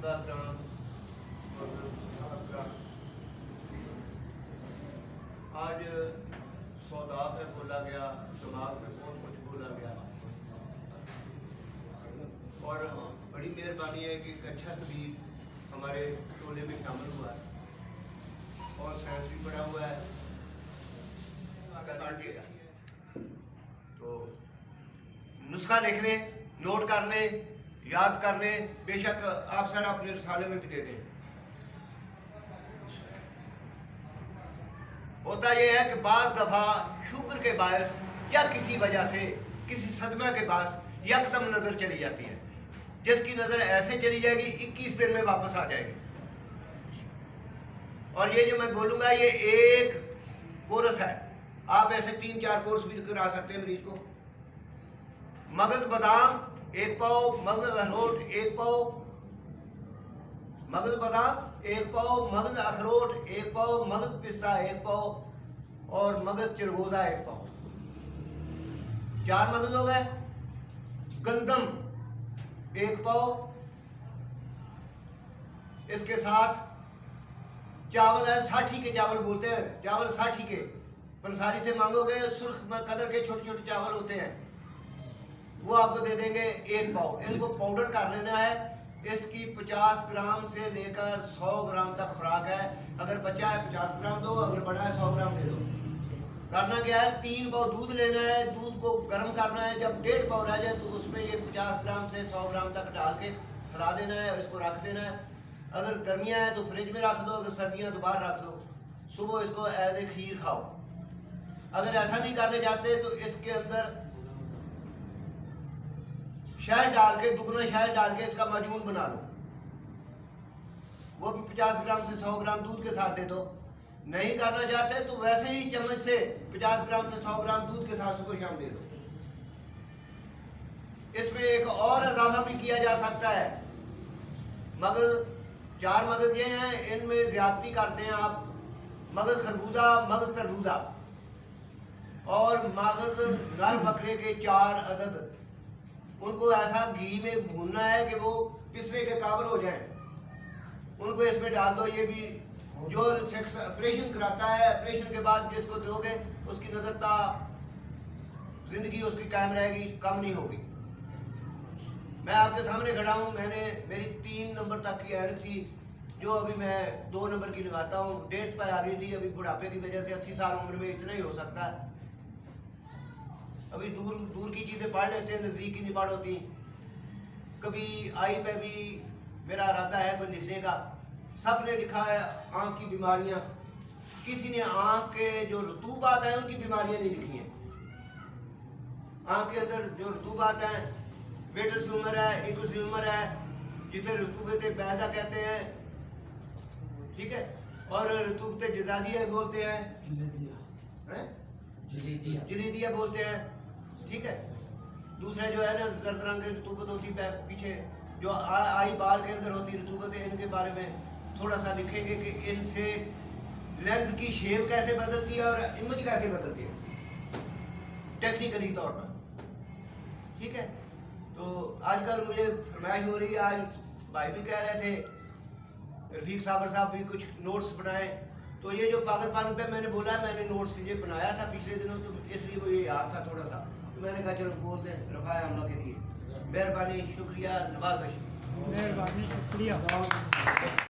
14 ग्राम और 7 ग्राम। आज सौदा में बोला गया, दिमाग में बहुत कुछ बोला गया और बड़ी मेहरबानी है कि एक अच्छा तबीब हमारे टोले में शामिल हुआ है और साइंस भी पढ़ा हुआ है। तो नुस्खा लिख लें, नोट कर लें, याद कर लें। बेशक आप सर अपने रिसाले में भी दे दें। होता यह है कि बाज़ दफ़ा शुगर के बायस या किसी वजह से किसी सदमा के पास यकदम नज़र चली जाती है, जिसकी नज़र ऐसे चली जाएगी 21 दिन में वापस आ जाएगी। और ये जो मैं बोलूँगा ये एक कोर्स है, आप ऐसे 3-4 कोर्स भी करा सकते हैं मरीज को। मगज़ बादाम 1 पाव, मगज़ अखरोट 1 पाव, मगज़ बादाम 1 पाव, मगज़ अखरोट 1 पाव, मगज़ पिस्ता 1 पाव और मगज़ चिरगोज़ा 1 पाव। 4 मगज़ हो गए। गंदम 1 पाव, इसके साथ चावल है, साठी के चावल बोलते हैं, चावल साठी के, पंसारी से मांगोगे सुर्ख कलर के छोटे छोटे चावल होते हैं, वो आपको दे देंगे 1 पाव। इनको पाउडर कर लेना है। इसकी 50 ग्राम से लेकर 100 ग्राम तक खुराक है। अगर बच्चा है 50 ग्राम दो, अगर बड़ा है 100 ग्राम दे दो। करना क्या है, 3 पाव दूध लेना है, दूध को गर्म करना है। जब 1.5 पाव रह जाए तो उसमें ये 50 ग्राम से 100 ग्राम तक डाल के खिला देना है, इसको रख देना है। अगर गर्मियाँ हैं तो फ्रिज में रख दो, अगर सर्दियाँ तो बाहर रख दो। सुबह इसको एज ए खीर खाओ। अगर ऐसा नहीं करने जाते तो इसके अंदर शहद डाल के, दुगना शहद डाल के इसका माजून बना लो। वो भी 50 ग्राम से 100 ग्राम दूध के साथ दे दो। नहीं करना चाहते तो वैसे ही चम्मच से 50 ग्राम से 100 ग्राम दूध के साथ सुबह शाम दे दो। इसमें एक और इजाफा भी किया जा सकता है। मगज़ 4 मगज़ ये हैं, इनमें ज्यादती करते हैं आप। मगज़ खरबूजा, मगज़ तरबूजा और मगज़ नर बकरे के 4 अदद, उनको ऐसा घी में भूनना है कि वो पिसने के काबिल हो जाएं। उनको इसमें डाल दो। ये भी जो सेक्स ऑपरेशन कराता है, ऑपरेशन के बाद जिसको दोगे उसकी नज़र ता जिंदगी उसकी कायम रहेगी, कम नहीं होगी। मैं आपके सामने खड़ा हूँ। मेरी 3 नंबर तक की ऐनक थी, जो अभी मैं 2 नंबर की लगाता हूँ। डेट पर आ गई थी। अभी बुढ़ापे की वजह से 80 साल उम्र में इतना ही हो सकता है। अभी दूर की चीज़ें पढ़ लेते हैं, नज़दीक की नहीं पढ़ होती। कभी आई पे भी मेरा इरादा है कोई लिखने का। सब ने लिखा है आँख की बीमारियाँ, किसी ने आँख के जो रतूबात हैं उनकी बीमारियाँ नहीं लिखी हैं। आँख के अंदर जो रतूबात हैं, बेटल ट्यूमर है, इक्स ट्यूमर है, जिसे रतूबत पैदा कहते हैं, ठीक है, और रतूबत जजाजिया बोलते हैं, जलीदिया बोलते हैं, ठीक है। दूसरा जो है ना जर्द रंग की रतूबत होती है पीछे, जो आई बाल के अंदर होती रतूबत है, इनके बारे में थोड़ा सा लिखेंगे कि इनसे लेंस की शेप कैसे बदलती है और इमेज कैसे बदलती है टेक्निकली तौर पर, ठीक है। तो आजकल मुझे फरमाइश हो रही है, आज भाई भी कह रहे थे, रफीक साहब भी कुछ नोट्स बनाए। तो ये जो पागलपन पे मैंने बोला है, मैंने नोट्स ये बनाया था पिछले दिनों, तो इसलिए मुझे याद था थोड़ा सा, तो मैंने कहा चलो बोल दें रफ़ाए अम्मा के लिए। मेहरबानी, शुक्रिया, नवाज़िश। मेहरबानी, शुक्रिया।